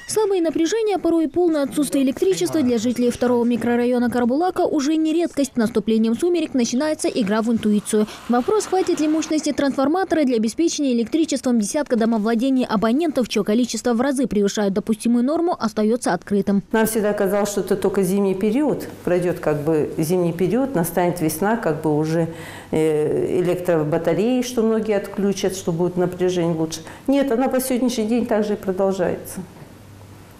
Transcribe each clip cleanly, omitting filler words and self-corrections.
Слабые напряжения, порой полное отсутствие электричества для жителей второго микрорайона Карбулака уже не редкость. С наступлением сумерек начинается игра в интуицию. Вопрос, хватит ли мощности трансформатора для обеспечения электричеством десятка домовладений абонентов, чье количество в разы превышает допустимую норму, остается открытым. Нам всегда казалось, что это только зимний период. Пройдет зимний период, настанет весна, уже электробатареи, что многие отключат, что будет напряжение лучше. Нет, она по сегодняшний день также и продолжается.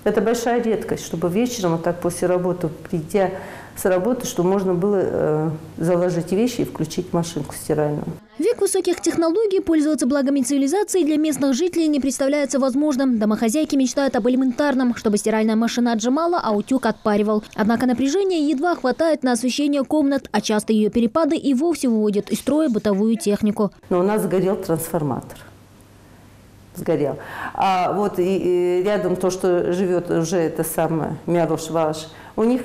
Это большая редкость, чтобы вечером, после работы, придя с работы, чтобы можно было заложить вещи и включить машинку стиральную. В век высоких технологий пользоваться благами цивилизации для местных жителей не представляется возможным. Домохозяйки мечтают об элементарном, чтобы стиральная машина отжимала, а утюг отпаривал. Однако напряжения едва хватает на освещение комнат, а часто ее перепады и вовсе выводят из строя бытовую технику. Но у нас сгорел трансформатор. Сгорел. А и рядом то, что живет уже это самое Мярош-Ваш, у них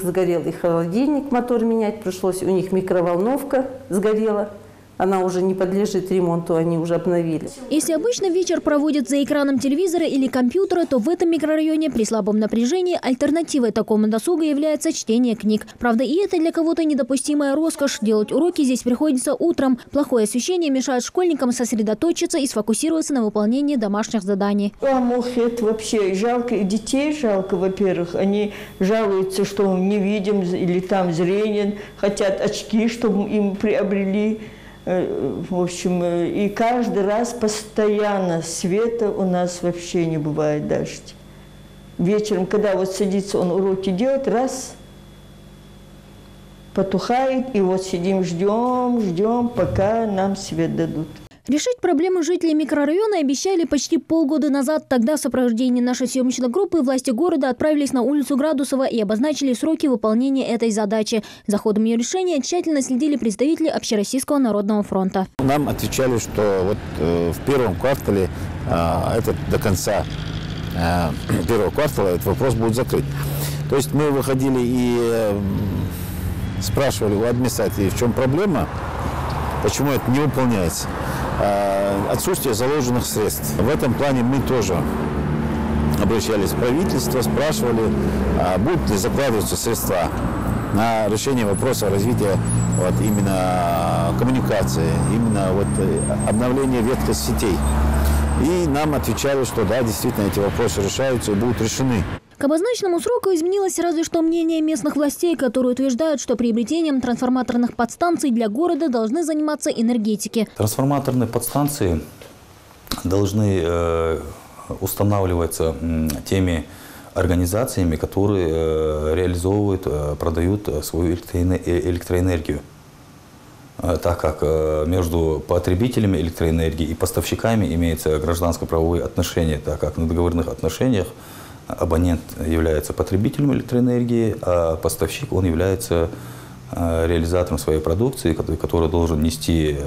сгорел и холодильник, мотор менять пришлось, у них микроволновка сгорела. Она уже не подлежит ремонту, они уже обновили. Если обычно вечер проводят за экраном телевизора или компьютера, то в этом микрорайоне при слабом напряжении альтернативой такому досугу является чтение книг. Правда, и это для кого-то недопустимая роскошь. Делать уроки здесь приходится утром. Плохое освещение мешает школьникам сосредоточиться и сфокусироваться на выполнении домашних заданий. Это вообще жалко. И детей жалко, во-первых. Они жалуются, что не видим или там зрение. Хотят очки, чтобы им приобрели. В общем, и каждый раз постоянно света у нас вообще не бывает дождь. Вечером, когда садится он уроки делать, раз, потухает, и сидим, ждем, пока нам свет дадут. Решить проблему жителей микрорайона обещали почти полгода назад. Тогда в сопровождении нашей съемочной группы власти города отправились на улицу Градусова и обозначили сроки выполнения этой задачи. За ходом ее решения тщательно следили представители Общероссийского народного фронта. Нам отвечали, что в первом квартале, до конца первого квартала этот вопрос будет закрыт. То есть мы выходили и спрашивали у администрации, в чем проблема, почему это не выполняется. Отсутствие заложенных средств. В этом плане мы тоже обращались в правительство, спрашивали, будут ли закладываться средства на решение вопроса развития именно коммуникации, именно обновления ветхих сетей. И нам отвечали, что да, действительно эти вопросы решаются и будут решены. К обозначенному сроку изменилось разве что мнение местных властей, которые утверждают, что приобретением трансформаторных подстанций для города должны заниматься энергетики. Трансформаторные подстанции должны устанавливаться теми организациями, которые реализовывают, продают свою электроэнергию. Так как между потребителями электроэнергии и поставщиками имеются гражданско-правовые отношения, так как на договорных отношениях абонент является потребителем электроэнергии, а поставщик он является реализатором своей продукции, который должен нести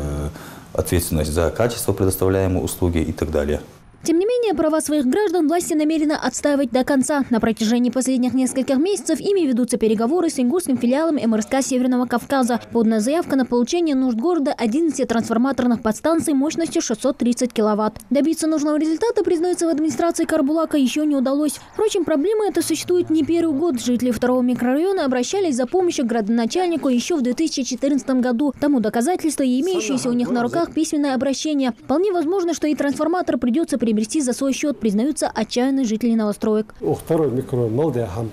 ответственность за качество предоставляемой услуги и так далее. Тем не менее, права своих граждан власти намерены отстаивать до конца. На протяжении последних нескольких месяцев ими ведутся переговоры с ингушским филиалом МРСК Северного Кавказа. Подана заявка на получение нужд города 11 трансформаторных подстанций мощностью 630 киловатт. Добиться нужного результата, признается в администрации Карбулака, еще не удалось. Впрочем, проблема эта существует не первый год. Жители второго микрорайона обращались за помощью к градоначальнику еще в 2014 году. Тому доказательство и имеющееся у них на руках письменное обращение. Вполне возможно, что и трансформатор придется приобрести за свой счет, признаются отчаянные жители новостроек. Второй микрорайон Малдехам.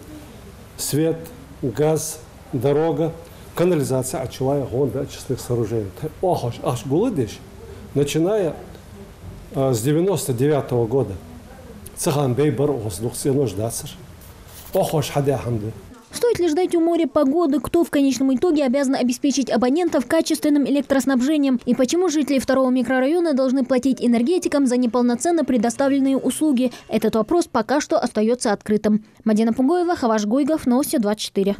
Свет, газ, дорога, канализация, очевая гонда очистных сооружений. Аж голодишь, начиная с 99-го года. Цыган бейбар воздух все нуждаться. Охош хадяхамды. Стоит ли ждать у моря погоды, кто в конечном итоге обязан обеспечить абонентов качественным электроснабжением и почему жители второго микрорайона должны платить энергетикам за неполноценно предоставленные услуги? Этот вопрос пока что остается открытым. Мадина Пугоева, Хаваш Гуйгов, Новости 24.